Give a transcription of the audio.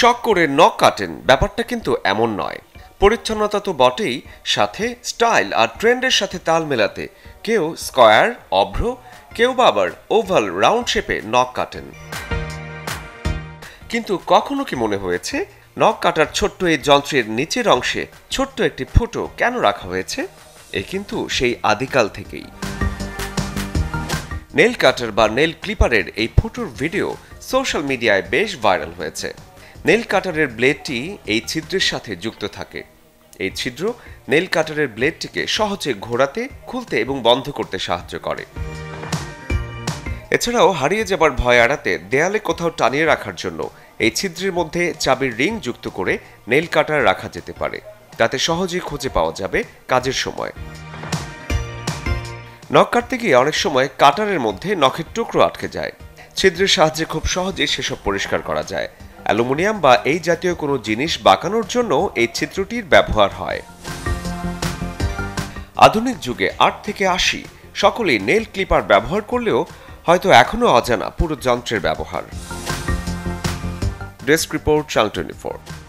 শখ করে নখ কাটেন, ব্যাপারটা কিন্তু এমন নয়। পরিচ্ছন্নতা তো বটেই, সাথে স্টাইল আর ট্রেন্ডের সাথে তাল মেলাতে কেউ স্কয়ার, অভ্র, কেউ বা আবার ওভাল রাউন্ড শেপে নখ কাটেন। কিন্তু কখনো কি মনে হয়েছে নখ কাটার ছোট্ট এই যন্ত্রের নিচের অংশে ছোট্ট একটি ফুটো কেন রাখা হয়েছে? এ কিন্তু সেই আদিকাল থেকেই। নেল কাটার বা নেল ক্লিপারের এই ফুটোর ভিডিও সোশ্যাল মিডিয়ায় বেশ ভাইরাল হয়েছে। নেল কাটারের ব্লেডটি এই ছিদ্রের সাথে যুক্ত থাকে। এই ছিদ্র নেল কাটারের ব্লেডটিকে সহজে ঘোরাতে, খুলতে এবং বন্ধ করতে সাহায্য করে। এছাড়াও হারিয়ে যাবার ভয় এড়াতে দেয়ালে কোথাও টানিয়ে রাখার জন্য এই ছিদ্রের মধ্যে চাবির রিং যুক্ত করে নেল কাটার রাখা যেতে পারে। তাতে সহজেই খুঁজে পাওয়া যাবে কাজের সময়। নখ কাটতে গিয়ে অনেক সময় কাটারের মধ্যে নখের টুকরো আটকে যায়। ছিদ্রের সাহায্যে খুব সহজে সেসব পরিষ্কার করা যায়। অ্যালুমিনিয়াম বা এই জাতীয় কোনো জিনিস বাঁকানোর জন্য এই ছিদ্রটির ব্যবহার হয়। আধুনিক যুগে ৮ থেকে ৮০ সকলেই নেল ক্লিপার ব্যবহার করলেও হয়তো এখনো অজানা পুরো যন্ত্রের ব্যবহার। Desk report, channel 24।